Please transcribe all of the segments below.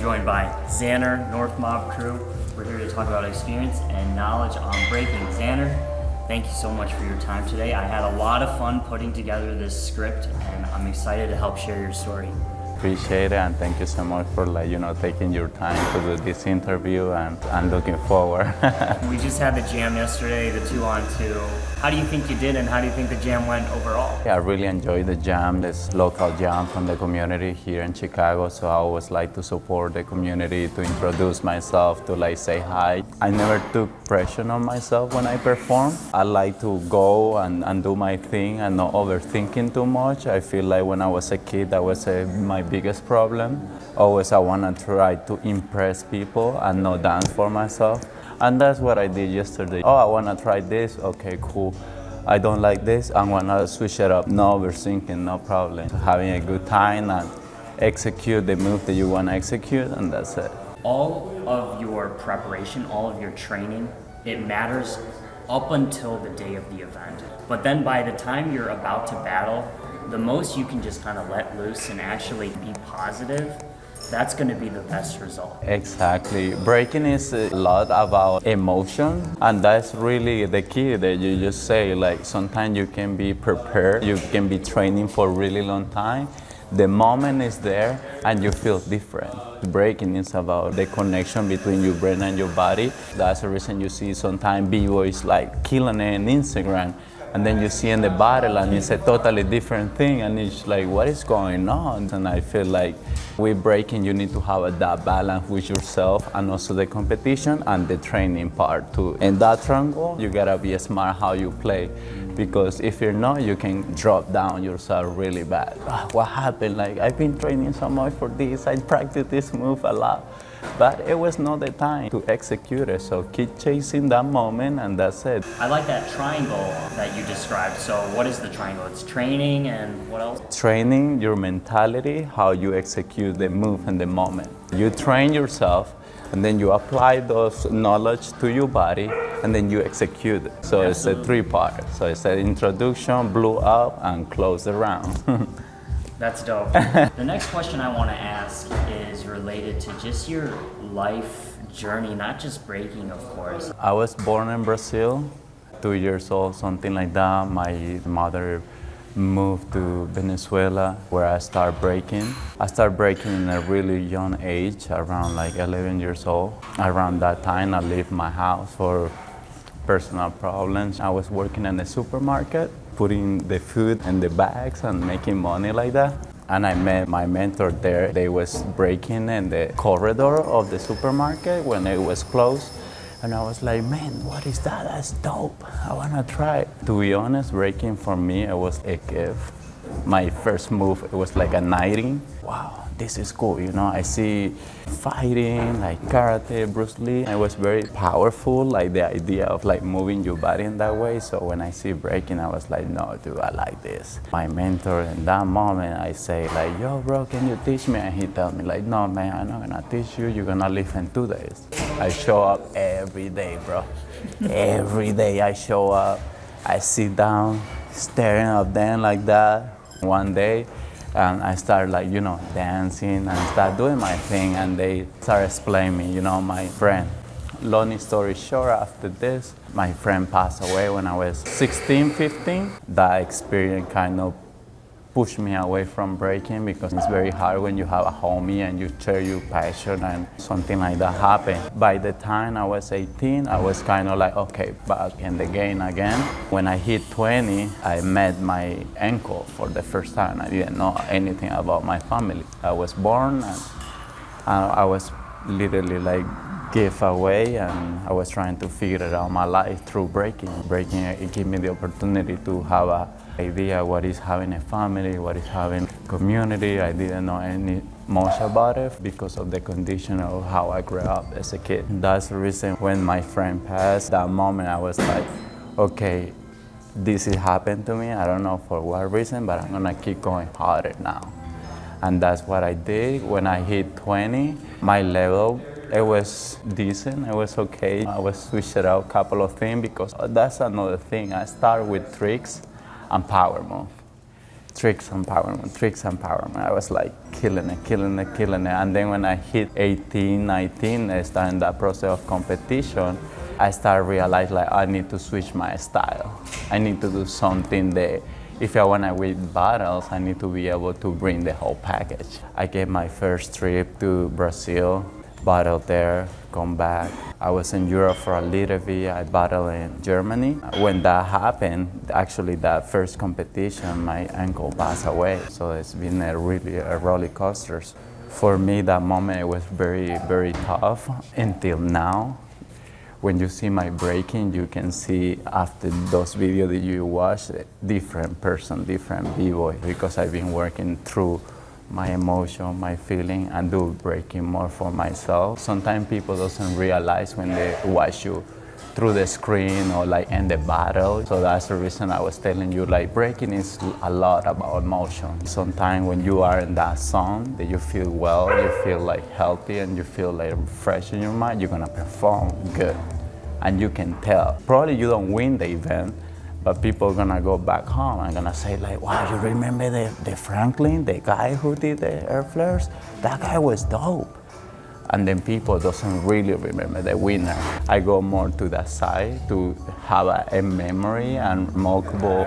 joined by Xaner, North Mob crew. We're here to talk about experience and knowledge on breaking. Xaner, thank you so much for your time today. I had a lot of fun putting together this script, and I'm excited to help share your story. Appreciate it, and thank you so much for taking your time to do this interview, and I'm looking forward. We just had the jam yesterday, the 2-on-2. How do you think you did, and how do you think the jam went overall? Yeah, I really enjoyed the jam, this local jam from the community here in Chicago, so I always like to support the community, to introduce myself, to say hi. I never took pressure on myself when I perform. I like to go and do my thing and not overthinking too much. I feel like when I was a kid, that was my biggest problem. Always I want to try to impress people and not dance for myself. And that's what I did yesterday. Oh, I want to try this. Okay, cool. I don't like this. I'm going to switch it up. No overthinking, no problem. Having a good time and execute the move that you want to execute, and that's it. All of your preparation, all of your training, it matters up until the day of the event. But then by the time you're about to battle, the most you can just kind of let loose and actually be positive, that's going to be the best result. Exactly. Breaking is a lot about emotion, and that's really the key that you just say. Sometimes you can be prepared, you can be training for a really long time. The moment is there and you feel different. Breaking is about the connection between your brain and your body. That's the reason you see sometimes b-boys killing it on Instagram, and then you see in the battle and it's a totally different thing, and it's like, what is going on? And I feel like with breaking, you need to have that balance with yourself and also the competition and the training part too. In that triangle, you gotta be smart how you play, because if you're not, you can drop down yourself really bad. What happened? I've been training so much for this, I practiced this move a lot, but it was not the time to execute it. So keep chasing that moment, and that's it. I like that triangle that you described. So what is the triangle? It's training and what else? Training your mentality, how you execute the move in the moment. You train yourself, and then you apply those knowledge to your body, and then you execute it. So Absolutely. It's a three-part. So it's an introduction, blow up, and close the round. That's dope. The next question I want to ask is related to just your life journey, not just breaking, of course. I was born in Brazil, 2 years old, something like that. My mother moved to Venezuela, where I started breaking. I started breaking in a really young age, around 11 years old. Around that time, I left my house for personal problems. I was working in the supermarket, putting the food in the bags and making money like that. And I met my mentor there. They was breaking in the corridor of the supermarket when it was closed. And I was like, man, what is that? That's dope. I wanna try it. To be honest, breaking for me, it was a gift. My first move, it was like a knighting. Wow, this is cool, I see fighting, karate, Bruce Lee. It was very powerful, the idea of moving your body in that way. So when I see breaking, I was like, no, dude, I like this. My mentor in that moment, I say yo, bro, can you teach me? And he tell me no, man, I'm not gonna teach you. You're gonna leave in 2 days. I show up every day, bro. Every day I show up. I sit down, staring at them like that. One day, and I started dancing and start doing my thing, and they started explaining me, my friend. Long story short, after this, my friend passed away when I was 16, 15. That experience kind of pushed me away from breaking, because it's very hard when you have a homie and you share your passion and something like that happened. By the time I was 18, I was kind of okay, back in the game again. When I hit 20, I met my uncle for the first time. I didn't know anything about my family. I was born and I was literally give away, and I was trying to figure out my life through breaking. Breaking, it gave me the opportunity to have an idea what is having a family, what is having community. I didn't know any much about it because of the condition of how I grew up as a kid. That's the reason when my friend passed, that moment I was like, okay, this has happened to me. I don't know for what reason, but I'm gonna keep going harder now. And that's what I did. When I hit 20, my level, it was decent, it was okay. I was switching out a couple of things, because that's another thing. I start with tricks and power move. Tricks and power move, tricks and power move. I was killing it. And then when I hit 18, 19, I started that process of competition. I started realize like I need to switch my style. I need to do something that if I want to win battles, I need to be able to bring the whole package. I gave my first trip to Brazil, battled there, come back. I was in Europe for a little bit. I battled in Germany. When that happened, actually that first competition, my ankle passed away. So it's been a roller coaster. For me, that moment was very, very tough until now. When you see my breaking, you can see after those videos that you watch, different person, different b-boy, because I've been working through my emotion, my feeling, and do breaking more for myself. Sometimes people doesn't realize when they watch you through the screen or like in the battle. So that's the reason I was telling you, like breaking is a lot about emotion. Sometimes when you are in that zone, that you feel well, you feel like healthy, and you feel like fresh in your mind, you're gonna perform good. And you can tell. Probably you don't win the event, but people are gonna go back home and gonna say like, wow, you remember the Franklin, the guy who did the air flares? That guy was dope. And then people doesn't really remember the winner. I go more to that side to have a memory and multiple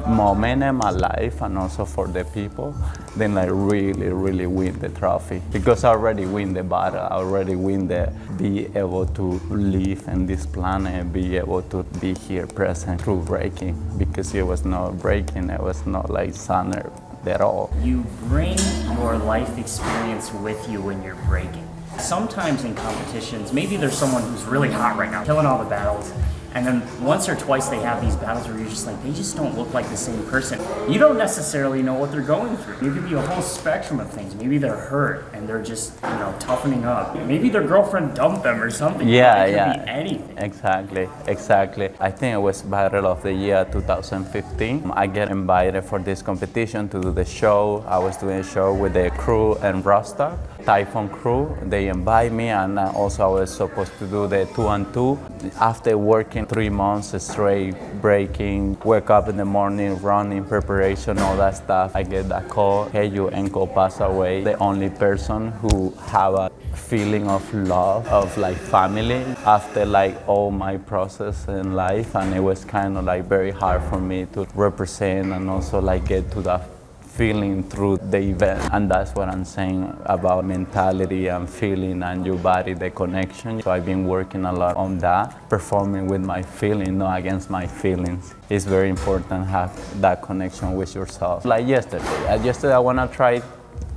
moment in my life, and also for the people, then I really win the trophy. Because I already win the battle, I already win the be able to live in this planet, be able to be here present through breaking. Because it was not breaking, it was not like Xaner at all. You bring your life experience with you when you're breaking. Sometimes in competitions, maybe there's someone who's really hot right now, killing all the battles, and then once or twice they have these battles where you're just like, they just don't look like the same person. You don't necessarily know what they're going through. It could be a whole spectrum of things. Maybe they're hurt and they're just, toughening up. Maybe their girlfriend dumped them or something. Yeah, it could yeah. be anything. Exactly. I think it was Battle of the Year 2015. I get invited for this competition to do the show. I was doing a show with the crew in Rostock, Typhoon crew. They invite me, and also I was supposed to do the 2-on-2. After working 3 months straight, breaking, wake up in the morning, running, preparation, all that stuff, I get that call, hey, your ankle passed away. The only person who have a feeling of love, of like family, after like all my process in life, and it was kind of like very hard for me to represent and also like get to that feeling through the event. And that's what I'm saying about mentality and feeling and your body, the connection. So I've been working a lot on that, performing with my feeling, not against my feelings. It's very important to have that connection with yourself. Like yesterday I want to try a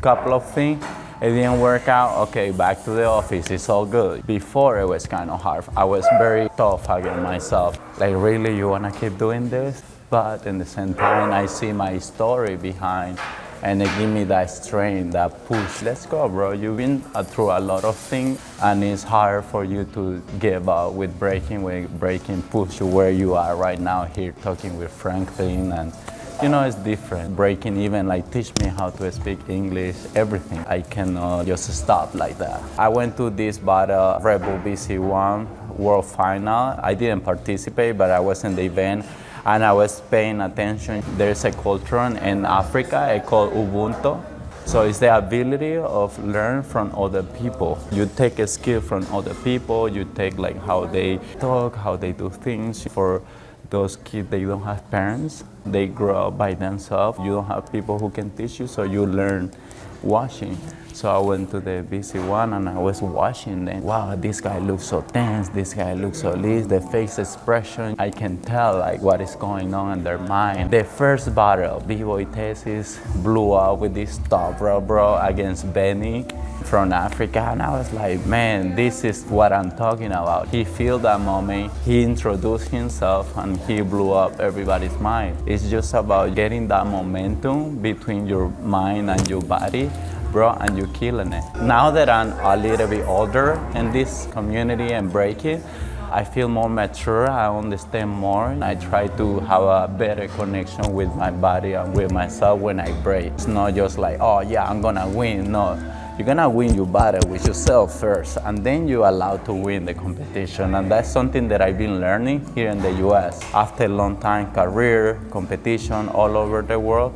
couple of things. It didn't work out, okay, back to the office, it's all good. Before it was kind of hard. I was very tough against myself. Like, really, you wanna keep doing this? But in the same time, I see my story behind, and it give me that strength, that push. Let's go, bro. You've been through a lot of things, and it's hard for you to give up with breaking. Push you where you are right now here, talking with Franklin, and it's different. Breaking even like teach me how to speak English, everything. I cannot just stop like that. I went to this battle, Red Bull BC1 World Final. I didn't participate, but I was in the event, and I was paying attention. There's a culture in Africa called Ubuntu. So it's the ability of learn from other people. You take a skill from other people, you take like how they talk, how they do things. For those kids, they don't have parents. They grow up by themselves. You don't have people who can teach you, so you learn watching. So I went to the BC1 and I was watching them. Wow, this guy looks so tense, this guy looks so loose, the face expression. I can tell like what is going on in their mind. The first battle, B-Boy Thesis blew up with this top row, bro, against Benny from Africa. And I was like, man, this is what I'm talking about. He felt that moment, he introduced himself, and he blew up everybody's mind. It's just about getting that momentum between your mind and your body, bro, and you're killing it. Now that I'm a little bit older in this community and breaking, I feel more mature, I understand more. I try to have a better connection with my body and with myself when I break. It's not just like, oh yeah, I'm gonna win. No, you're gonna win your battle with yourself first, and then you're allowed to win the competition. And that's something that I've been learning here in the US. After a long time career, competition all over the world,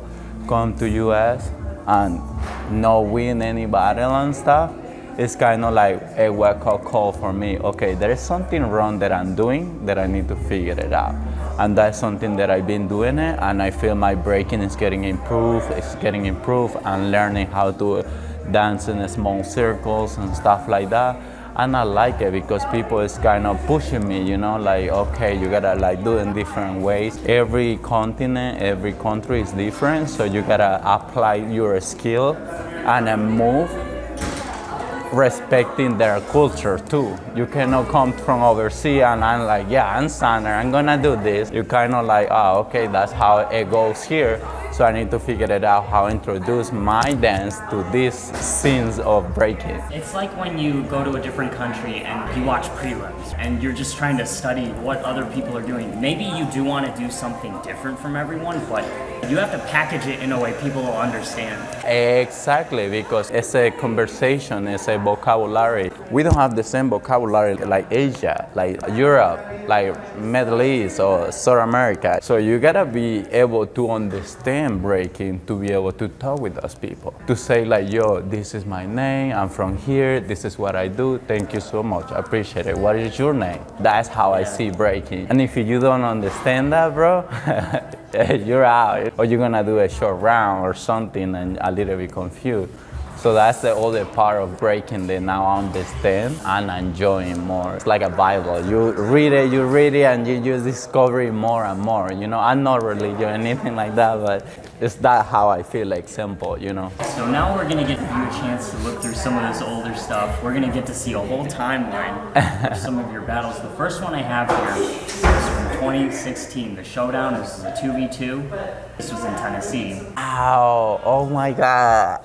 come to US, and not win any battle and stuff, it's kind of like a wake-up call for me. Okay, there is something wrong that I'm doing that I need to figure it out. And that's something that I've been doing it, and I feel my breaking is getting improved. It's getting improved, and learning how to dance in small circles and stuff like that. And I like it because people is kind of pushing me, you know, like, okay, you gotta like do it in different ways. Every continent, every country is different, so you gotta apply your skill and move respecting their culture too. You cannot come from overseas and I'm like, yeah, I'm Xaner, I'm gonna do this. You kind of like, oh, okay, that's how it goes here. So I need to figure it out how to introduce my dance to these scenes of breaking. It's like when you go to a different country and you watch prelims and you're just trying to study what other people are doing. Maybe you do want to do something different from everyone, but you have to package it in a way people will understand. Exactly, because it's a conversation, it's a vocabulary. We don't have the same vocabulary like Asia, like Europe, like Middle East or South America. So you gotta be able to understand breaking to be able to talk with those people. To say like, yo, this is my name, I'm from here, this is what I do, thank you so much, I appreciate it. What is your name? That's how I see breaking. And if you don't understand that, bro, you're out. Or you're gonna do a short round or something and a little bit confused. So that's the other part of breaking that now I understand and enjoying more. It's like a Bible. You read it, and you just discover it more and more. You know, I'm not religious or anything like that, but it's that how I feel, like simple, you know. So now we're gonna give you a chance to look through some of this older stuff. We're gonna get to see a whole timeline of some of your battles. The first one I have here is from 2016, the Showdown. This is a 2v2. This was in Tennessee. Ow, oh my God.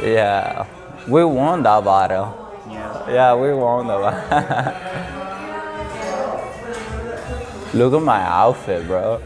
Yeah, we won that battle. Yeah, we won that battle. Look at my outfit, bro.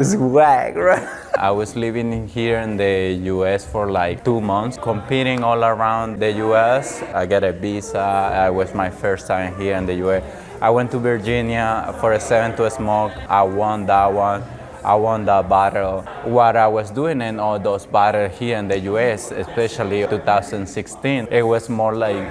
It's whack, right? I was living in here in the US for like 2 months, competing all around the US. I got a visa. It was my first time here in the US. I went to Virginia for a 7 to smoke. I won that one. I won that battle. What I was doing in all those battles here in the US, especially 2016, it was more like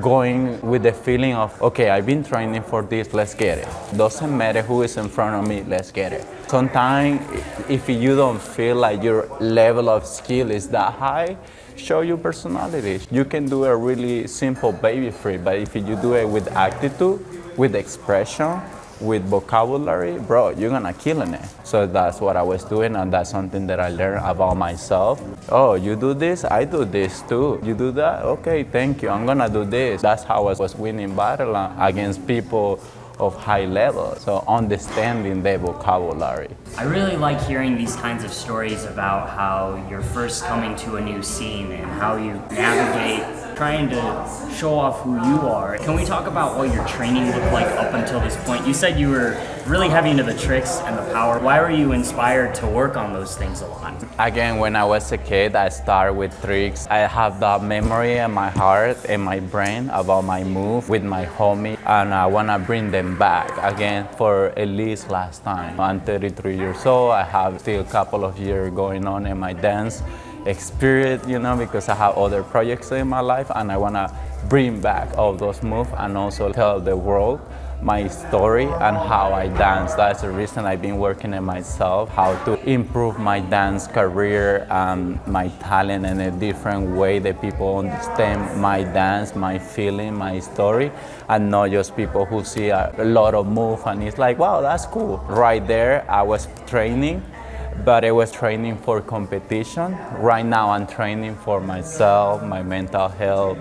going with the feeling of, okay, I've been training for this, let's get it. Doesn't matter who is in front of me, let's get it. Sometimes, if you don't feel like your level of skill is that high, show your personality. You can do a really simple baby free, but if you do it with attitude, with expression, with vocabulary, bro, you're gonna kill in it. So that's what I was doing, and that's something that I learned about myself. Oh, you do this, I do this too. You do that, okay, thank you, I'm gonna do this. That's how I was winning battle against people of high level. So understanding the vocabulary. I really like hearing these kinds of stories about how you're first coming to a new scene and how you navigate trying to show off who you are. Can we talk about what your training looked like up until this point? You said you were really heavy into the tricks and the power. Why were you inspired to work on those things a lot? Again, when I was a kid, I started with tricks. I have that memory in my heart and my brain about my move with my homie, and I want to bring them back again for at least last time. I'm 33 years old. I have still a couple of years going on in my dance experience, you know, because I have other projects in my life, and I want to bring back all those moves and also tell the world my story and how I dance. That's the reason I've been working on myself, how to improve my dance career and my talent in a different way that people understand my dance, my feeling, my story, and not just people who see a lot of move and it's like, wow, that's cool. Right there, I was training, but I was training for competition. Right now, I'm training for myself, my mental health,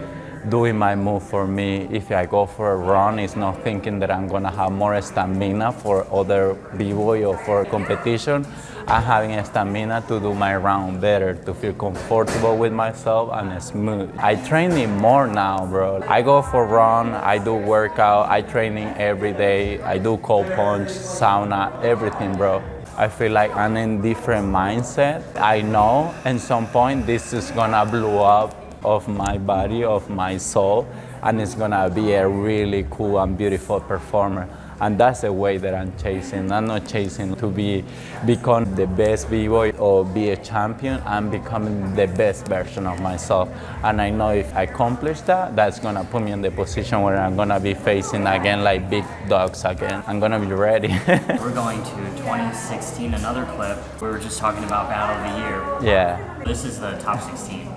doing my move for me. If I go for a run, it's not thinking that I'm gonna have more stamina for other b-boy or for competition. I'm having stamina to do my round better, to feel comfortable with myself and smooth. I training more now, bro. I go for run, I do workout, I training every day, I do cold punch, sauna, everything, bro. I feel like I'm in different mindset. I know at some point this is gonna blow up of my body, of my soul, and it's gonna be a really cool and beautiful performer. And that's the way that I'm chasing. I'm not chasing to become the best b-boy or be a champion. I'm becoming the best version of myself. And I know if I accomplish that, that's gonna put me in the position where I'm gonna be facing again like big dogs again. I'm gonna be ready. We're going to 2016, another clip. We were just talking about Battle of the Year. Yeah. This is the top 16.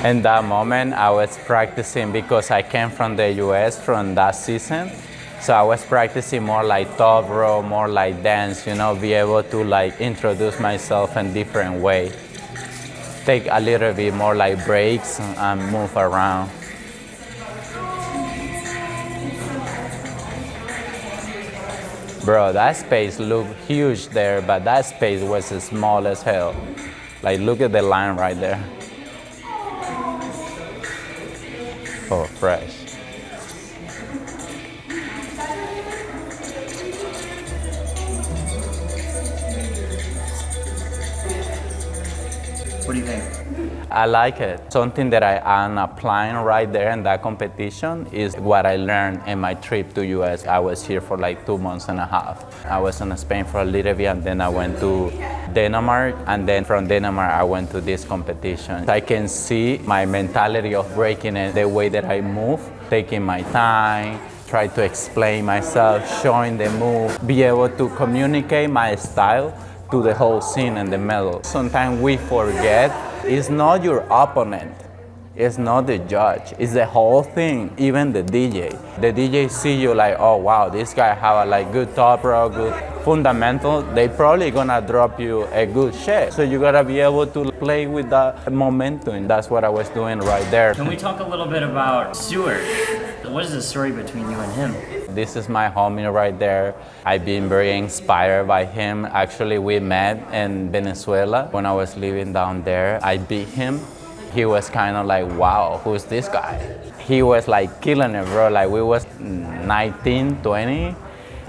In that moment, I was practicing because I came from the US from that season. So I was practicing more like top row, more like dance, you know, be able to like introduce myself in different way. Take a little bit more like breaks and move around. Bro, that space looked huge there, but that space was small as hell. Like, look at the line right there. Oh, fresh. What do you think? I like it. Something that I am applying right there in that competition is what I learned in my trip to US. I was here for like 2.5 months. I was in Spain for a little bit and then I went to Denmark, and then from Denmark I went to this competition. I can see my mentality of breaking it, the way that I move, taking my time, try to explain myself, showing the move, be able to communicate my style to the whole scene and the medal. Sometimes we forget it's not your opponent, it's not the judge, it's the whole thing, even the DJ. The DJ see you like, oh wow, this guy have a like good top row, good fundamental, they probably gonna drop you a good shit. So you gotta be able to play with that momentum. That's what I was doing right there. Can we talk a little bit about Stuart? What is the story between you and him? This is my homie right there. I've been very inspired by him. Actually, we met in Venezuela when I was living down there. I beat him. He was kind of like, wow, who's this guy? He was like killing it, bro. Like we was 19, 20.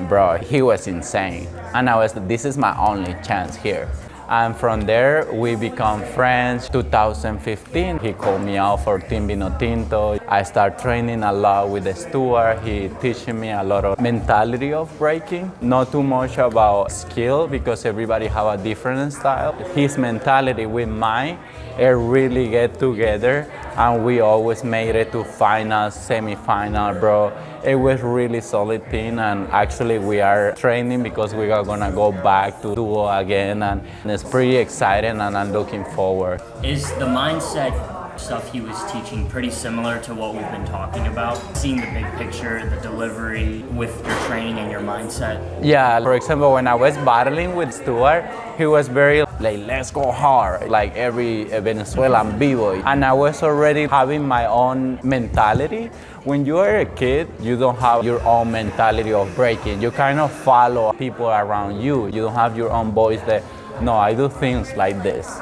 Bro, he was insane. And this is my only chance here. And from there, we become friends. 2015, he called me out for Team Vinotinto. I start training a lot with the Stuart. He teaching me a lot of mentality of breaking. Not too much about skill because everybody have a different style. His mentality with mine, it really get together. And we always made it to final, semi-final, bro. It was really solid team, and actually we are training because we are gonna go back to duo again, and it's pretty exciting and I'm looking forward. Is the mindset stuff he was teaching pretty similar to what we've been talking about? Seeing the big picture, the delivery with your training and your mindset? Yeah, for example, when I was battling with Stuart, he was very like, let's go hard, like every Venezuelan b-boy. And I was already having my own mentality. When you are a kid, you don't have your own mentality of breaking. You kind of follow people around you. You don't have your own voice that, no, I do things like this.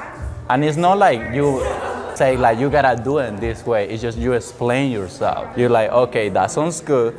And it's not like you say like you gotta do it this way. It's just you explain yourself. You're like, okay, that sounds good,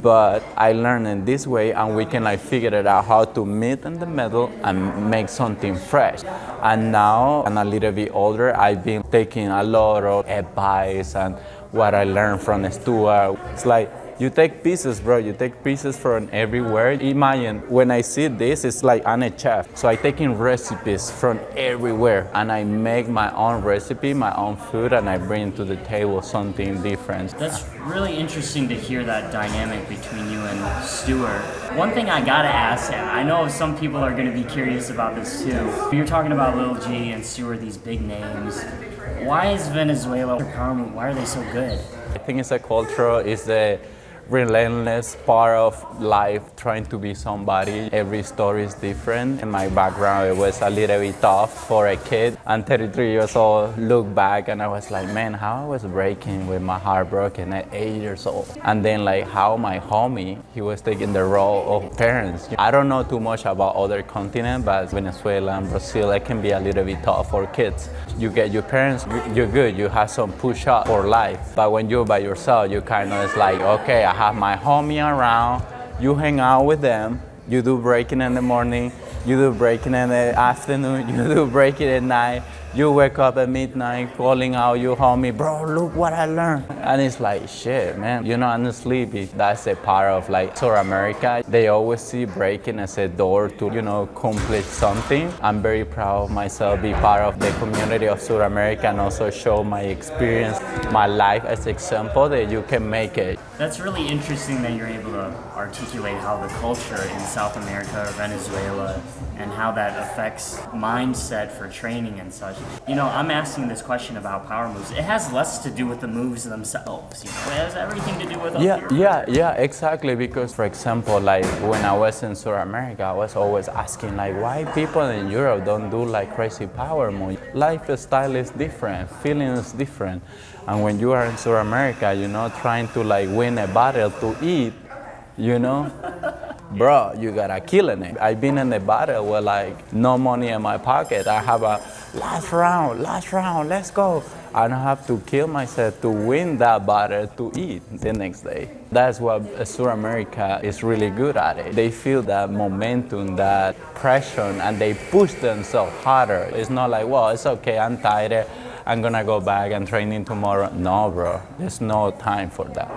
but I learned in this way, and we can like figure it out how to meet in the middle and make something fresh. And now I'm a little bit older. I've been taking a lot of advice and what I learned from Stuart. It's like you take pieces, bro. You take pieces from everywhere. Imagine when I see this, it's like I'm a chef. So I taking recipes from everywhere, and I make my own recipe, my own food, and I bring to the table something different. That's really interesting to hear that dynamic between you and Stuart. One thing I gotta ask, and I know some people are gonna be curious about this too. You're talking about Lil G and Stuart, these big names. Why is Venezuela, why are they so good? I think it's a culture, it's the relentless part of life, trying to be somebody. Every story is different. In my background, it was a little bit tough for a kid. I'm 33 years old, look back, and I was like, man, how I was breaking with my heart broken at 8 years old. And then like how my homie, he was taking the role of parents. I don't know too much about other continents, but Venezuela and Brazil, it can be a little bit tough for kids. You get your parents, you're good, you have some push up for life. But when you're by yourself, you kind of is like, okay, I have my homie around, you hang out with them, you do breaking in the morning, you do breaking in the afternoon, you do breaking at night, you wake up at midnight calling out your homie, bro, look what I learned. And it's like, shit, man. You know, honestly, that's a part of like South America. They always see breaking as a door to, you know, accomplish something. I'm very proud of myself, be part of the community of South America and also show my experience, my life as example that you can make it. That's really interesting that you're able to articulate how the culture in South America or Venezuela and how that affects mindset for training and such. You know, I'm asking this question about power moves. It has less to do with the moves themselves, you know, it has everything to do with Yeah, exactly. Because for example, like when I was in South America, I was always asking like why people in Europe don't do like crazy power moves. Lifestyle is different, feeling is different. And when you are in South America, you know, trying to like win a battle to eat, you know, bro, you gotta kill it. I've been in a battle where like no money in my pocket. I have a last round, let's go. I don't have to kill myself to win that battle to eat the next day. That's what South America is really good at it. They feel that momentum, that pressure, and they push themselves harder. It's not like, well, it's okay, I'm tired, I'm gonna go back and training tomorrow. No, bro, there's no time for that.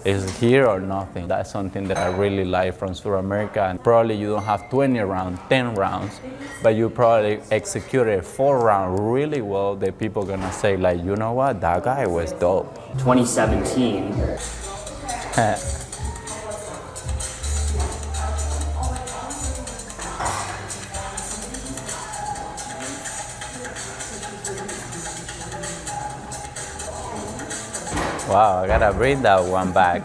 It's here or nothing. That's something that I really like from South America. And probably you don't have 20 rounds, 10 rounds, but you probably executed 4 rounds really well. The people gonna say like, you know what, that guy was dope. 2017. Wow, I gotta bring that one back.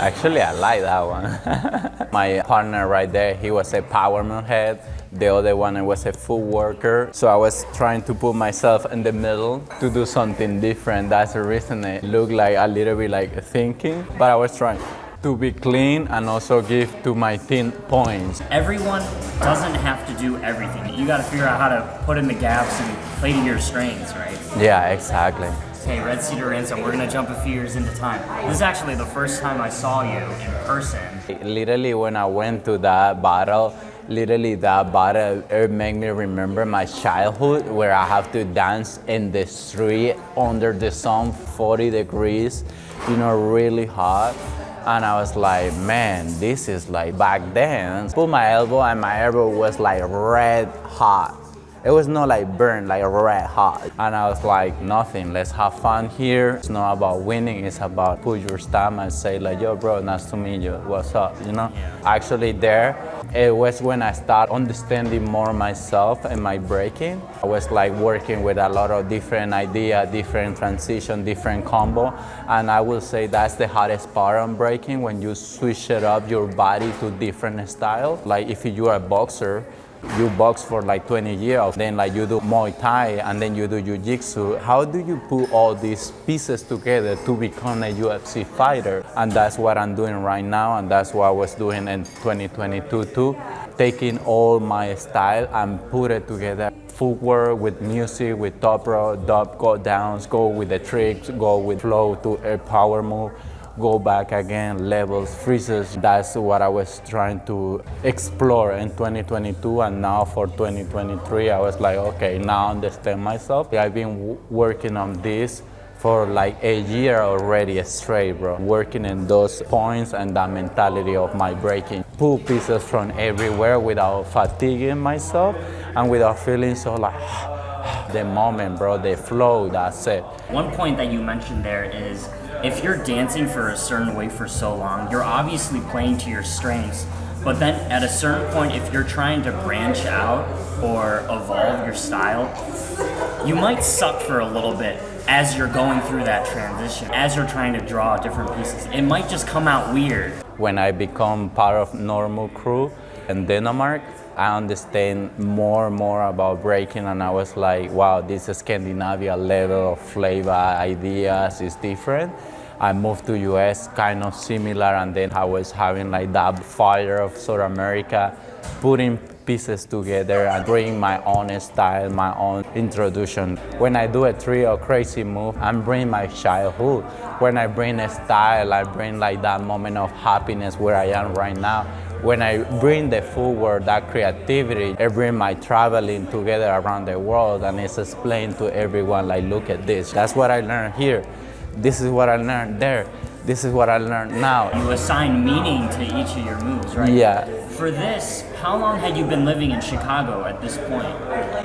Actually, I like that one. My partner right there, he was a powerman head. The other one was a foot worker. So I was trying to put myself in the middle to do something different. That's the reason it looked like a little bit like thinking, but I was trying to be clean and also give to my team points. Everyone doesn't have to do everything. You gotta figure out how to put in the gaps and play to your strengths, right? Yeah, exactly. Hey, Red Cedar Ransom, we're gonna jump a few years into time. This is actually the first time I saw you in person. Literally, when I went to that battle, it made me remember my childhood where I have to dance in the street under the sun, 40 degrees, you know, really hot. And I was like, man, this is like back then. Put my elbow and my elbow was like red hot. It was not like burned, like red hot. And I was like, nothing, let's have fun here. It's not about winning, it's about put your stamina and say like, yo bro, nice to meet you, what's up, you know? Yeah. Actually there, it was when I started understanding more myself and my breaking. I was like working with a lot of different ideas, different transition, different combo. And I will say that's the hardest part on breaking, when you switch it up your body to different styles. Like if you're a boxer, you box for like 20 years, then like you do Muay Thai and then you do Jiu-Jitsu. How do you put all these pieces together to become a UFC fighter? And that's what I'm doing right now, and that's what I was doing in 2022 too. Taking all my style and put it together. Footwork with music, with top row, dub, go downs, go with the tricks, go with flow to a power move. Go back again, levels, freezes. That's what I was trying to explore in 2022, and now for 2023, I was like, okay, now I understand myself. I've been working on this for like a year already straight, bro. Working in those points and that mentality of my breaking. Pull pieces from everywhere without fatiguing myself and without feeling so like the moment, bro, the flow, that's it. One point that you mentioned there is if you're dancing for a certain way for so long, you're obviously playing to your strengths. But then at a certain point, if you're trying to branch out or evolve your style, you might suck for a little bit as you're going through that transition, as you're trying to draw different pieces. It might just come out weird. When I become part of normal crew in Denmark, I understand more and more about breaking, and I was like, wow, this Scandinavia level of flavor, ideas is different. I moved to US, kind of similar, and then I was having like that fire of South America, putting pieces together and bringing my own style, my own introduction. When I do a trio crazy move, I'm bringing my childhood. When I bring a style, I bring like that moment of happiness where I am right now. When I bring the footwork, that creativity, I bring my traveling together around the world, and it's explained to everyone like, look at this. That's what I learned here. This is what I learned there. This is what I learned now. You assign meaning to each of your moves, right? Yeah. For this, how long had you been living in Chicago at this point?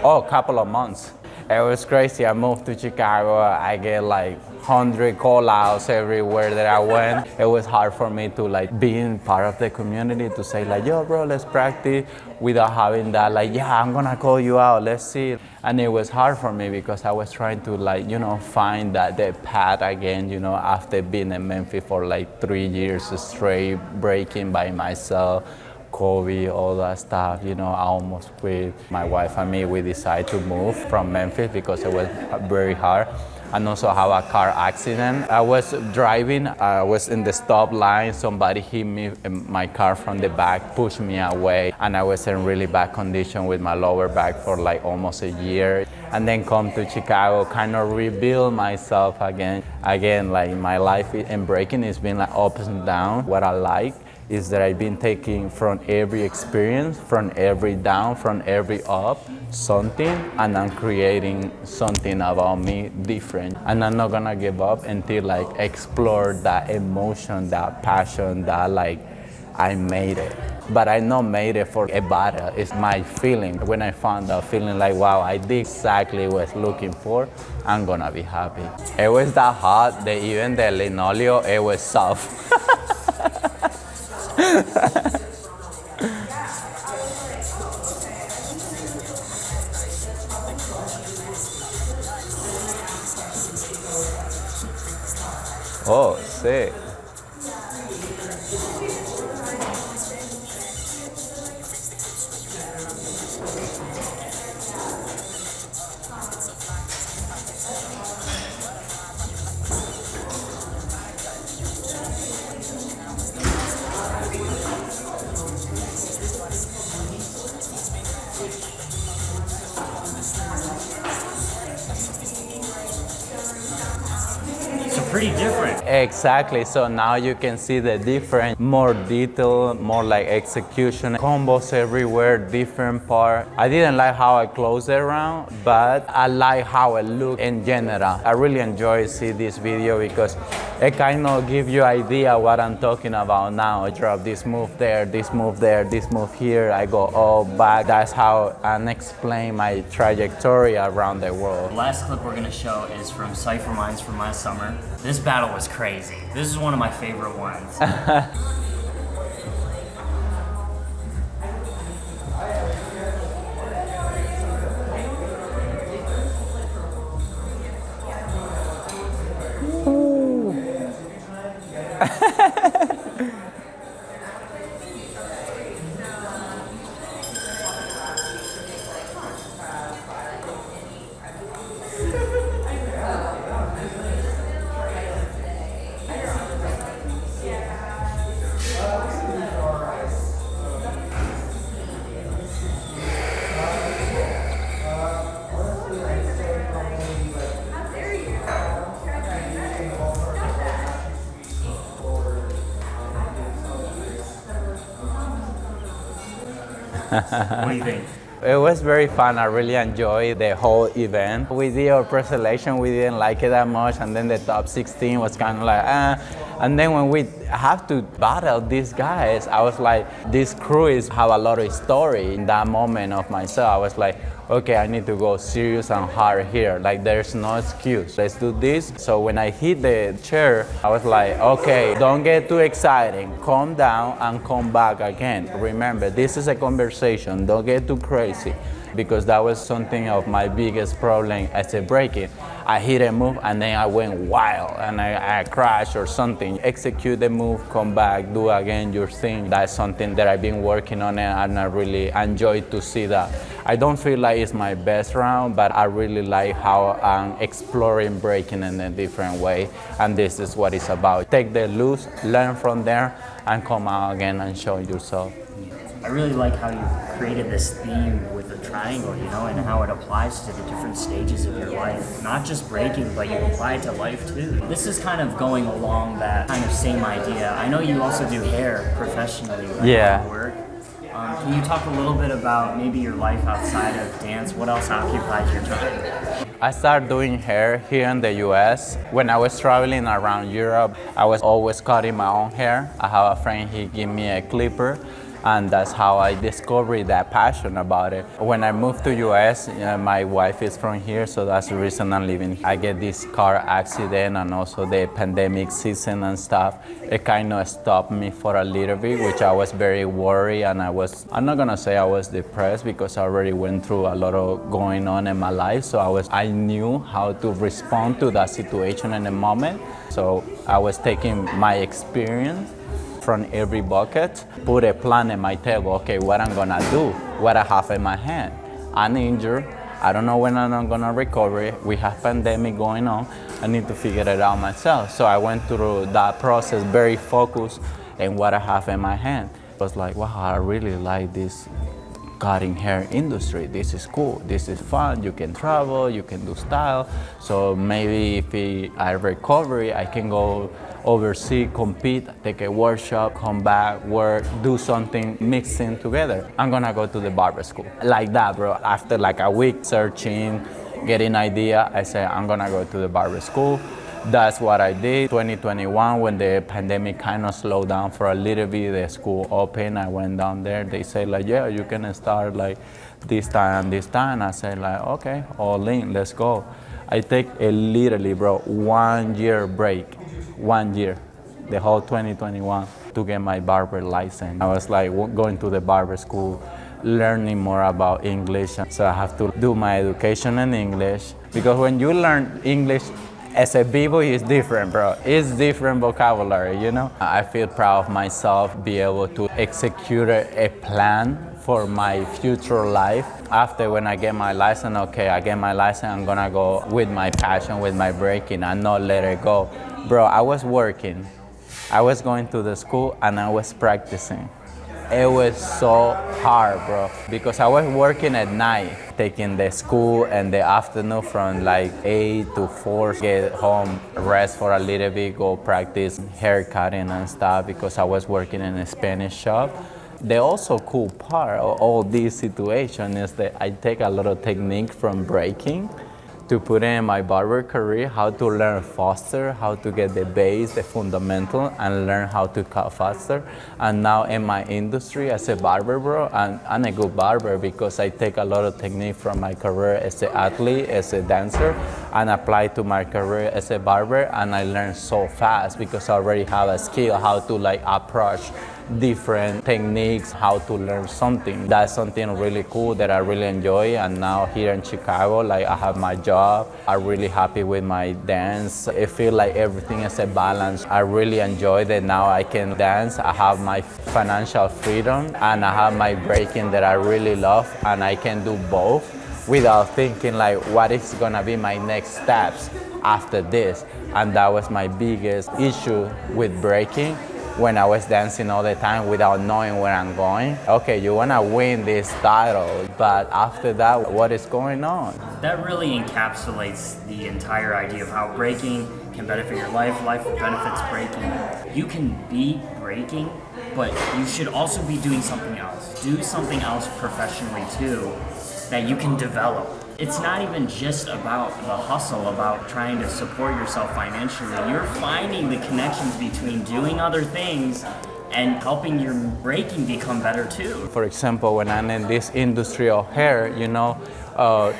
Oh, a couple of months. It was crazy. I moved to Chicago. I get like 100 call-outs everywhere that I went. It was hard for me to like being part of the community to say like, yo, bro, let's practice without having that like, yeah, I'm gonna call you out, let's see. And it was hard for me because I was trying to like, you know, find that the path again, you know, after being in Memphis for like 3 years straight, breaking by myself. COVID, all that stuff, you know, I almost quit. My wife and me, we decided to move from Memphis because it was very hard. And also have a car accident. I was driving, I was in the stop line, somebody hit me in my car from the back, pushed me away, and I was in really bad condition with my lower back for like almost a year. And then come to Chicago, kind of rebuild myself again. Again, like my life in breaking has been like ups and downs. What I like is that I've been taking from every experience, from every down, from every up, something, and I'm creating something about me different. And I'm not gonna give up until I explore that emotion, that passion, that like, I made it. But I not made it for a battle, it's my feeling. When I found that feeling like, wow, I did exactly what I was looking for, I'm gonna be happy. It was that hot that even the linoleum, it was soft. Oh, sick. Pretty different. Exactly, so now you can see the difference, more detail, more like execution, combos everywhere, different part. I didn't like how I closed the round, but I like how it looked in general. I really enjoy see this video because it kind of gives you idea what I'm talking about now. I drop this move there, this move there, this move here, I go all back. That's how I explain my trajectory around the world. The last clip we're gonna show is from Cypher Minds from last summer. This battle was crazy. This is one of my favorite ones. What do you think? It was very fun. I really enjoyed the whole event. We did our pre-selection, we didn't like it that much, and then the top 16 was kind of like, And then when we have to battle these guys, I was like, this crew have a lot of story. In that moment of myself, I was like, okay, I need to go serious and hard here. Like, there's no excuse. Let's do this. So when I hit the chair, I was like, okay, don't get too excited. Calm down and come back again. Remember, this is a conversation. Don't get too crazy. Because that was something of my biggest problem as a breaking. I hit a move and then I went wild and I crashed or something. Execute the move, come back, do again your thing. That's something that I've been working on and I really enjoy to see that. I don't feel like it's my best round, but I really like how I'm exploring breaking in a different way. And this is what it's about. Take the loose, learn from there, and come out again and show yourself. I really like how you've created this theme with the triangle, and how it applies to the different stages of your life. Not just breaking, but you apply it to life too. This is kind of going along that kind of same idea. I know you also do hair professionally, right? Yeah. At work. Can you talk a little bit about maybe your life outside of dance? What else occupies your time? I started doing hair here in the US. When I was traveling around Europe, I was always cutting my own hair. I have a friend, he gave me a clipper. And that's how I discovered that passion about it. When I moved to US, my wife is from here, so that's the reason I'm living. I get this car accident and also the pandemic season and stuff. It kind of stopped me for a little bit, which I was very worried and I'm not gonna say I was depressed because I already went through a lot of going on in my life. So I knew how to respond to that situation in the moment. So I was taking my experience from every bucket, put a plan in my table, okay, what I'm gonna do, what I have in my hand. I'm injured, I don't know when I'm gonna recover, we have pandemic going on, I need to figure it out myself. So I went through that process very focused in what I have in my hand. I was like, wow, I really like this cutting hair industry. This is cool, this is fun, you can travel, you can do style. So maybe if I recover, I can go overseas, compete, take a workshop, come back, work, do something, mixing together. I'm gonna go to the barber school. Like that, bro. After like a week searching, getting idea, I said, I'm gonna go to the barber school. That's what I did. 2021, when the pandemic kind of slowed down for a little bit, the school opened, I went down there. They say like, yeah, you can start like this time and this time. I said like, okay, all in, let's go. I take a literally, bro, 1 year break. 1 year, the whole 2021, to get my barber license. I was like going to the barber school, learning more about English. So I have to do my education in English. Because when you learn English as a b-boy, it's different, bro. It's different vocabulary, I feel proud of myself, be able to execute a plan for my future life. After when I get my license, okay, I get my license, I'm gonna go with my passion, with my breaking, and not let it go. Bro, I was working. I was going to the school and I was practicing. It was so hard, bro, because I was working at night, taking the school and the afternoon from like 8 to 4, get home, rest for a little bit, go practice hair cutting and stuff because I was working in a Spanish shop. The also cool part of all this situation is that I take a lot of technique from breaking to put in my barber career, how to learn faster, how to get the base, the fundamental, and learn how to cut faster. And now in my industry as a barber, bro, I'm a good barber because I take a lot of technique from my career as an athlete, as a dancer, and apply to my career as a barber, and I learn so fast because I already have a skill how to like approach different techniques, how to learn something. That's something really cool that I really enjoy. And now here in Chicago, like I have my job. I'm really happy with my dance. I feel like everything is a balance. I really enjoy that now I can dance. I have my financial freedom and I have my breaking that I really love, and I can do both without thinking like what is gonna be my next steps after this. And that was my biggest issue with breaking. When I was dancing all the time without knowing where I'm going. Okay, you wanna win this title, but after that, what is going on? That really encapsulates the entire idea of how breaking can benefit your life, life benefits breaking. You can be breaking, but you should also be doing something else. Do something else professionally too that you can develop. It's not even just about the hustle, about trying to support yourself financially. You're finding the connections between doing other things and helping your breaking become better too. For example, when I'm in this industry of hair,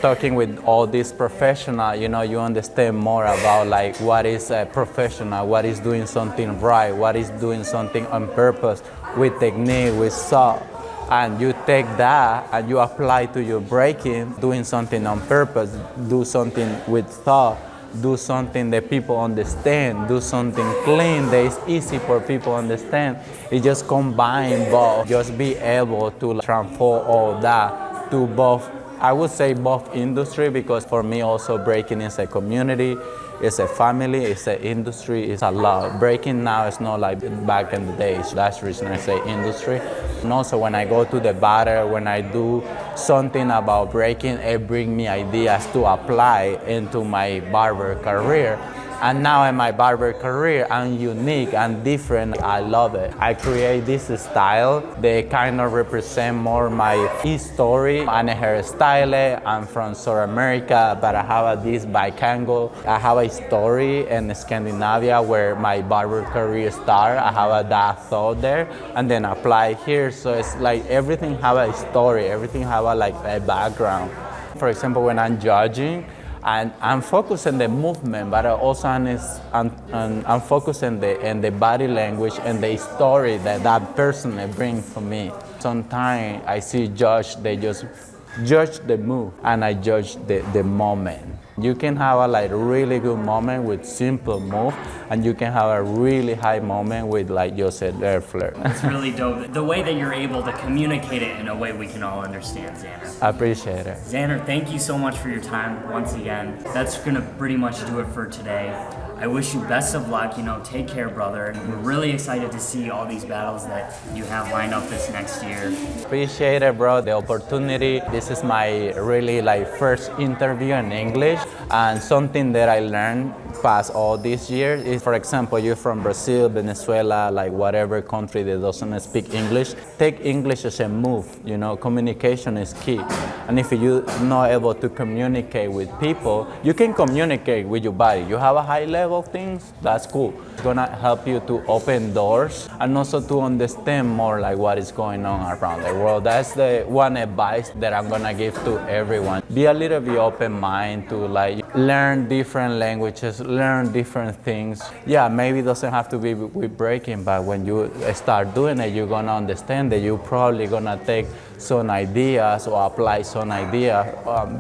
talking with all these professionals, you understand more about like what is a professional, what is doing something right, what is doing something on purpose, with technique, with thought. And you take that and you apply to your breaking, doing something on purpose, do something with thought, do something that people understand, do something clean that is easy for people to understand. It just combine both, just be able to transfer all that to both, I would say both industry, because for me also breaking is a community, it's a family, it's an industry, it's a lot. Breaking now is not like back in the days. That's the reason I say industry. And also when I go to the bar, when I do something about breaking, it brings me ideas to apply into my barber career. And now in my barber career, I'm unique and different. I love it. I create this style that kind of represent more my history. I'm a hairstylist. I'm from South America, but I have this bike angle. I have a story in Scandinavia where my barber career started. I have that thought there and then apply here. So it's like everything have a story. Everything have a background. For example, when I'm judging, and I'm focused on the movement, but also I'm focused on the body language and the story that person brings for me. Sometimes I see they just judge the move, and I judge the moment. You can have a really good moment with simple move, and you can have a really high moment with just a air flare. It's really dope. The way that you're able to communicate it in a way we can all understand, Xaner. I appreciate it. Xaner, thank you so much for your time once again. That's gonna pretty much do it for today. I wish you best of luck, take care, brother. And we're really excited to see all these battles that you have lined up this next year. Appreciate it, bro, the opportunity. This is my really first interview in English, and something that I learned past all these years is, for example, you're from Brazil, Venezuela, whatever country that doesn't speak English, take English as a move. Communication is key. And if you're not able to communicate with people, you can communicate with your body. You have a high level of things, that's cool. It's gonna help you to open doors and also to understand more what is going on around the world. That's the one advice that I'm gonna give to everyone. Be a little bit open mind to learn different languages, learn different things. Yeah, maybe it doesn't have to be with breaking, but when you start doing it, you're gonna understand that you're probably gonna take some ideas or apply some idea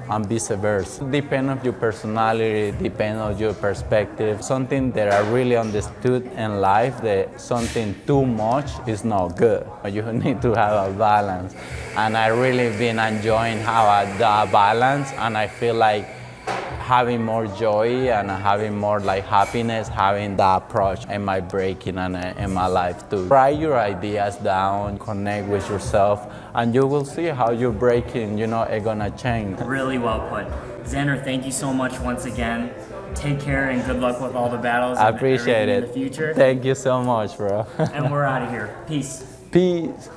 and vice versa. Depend on your personality, depend on your perspective. Something that I really understood in life, that something too much is not good. You need to have a balance. And I really been enjoying that balance, and I feel like having more joy and having more happiness, having that approach in my breaking and in my life too. Write your ideas down, connect with yourself, and you will see how your breaking, it's gonna change. Really well put. Xaner, thank you so much once again. Take care and good luck with all the battles. I appreciate it. In the future. Thank you so much, bro. And we're out of here. Peace. Peace.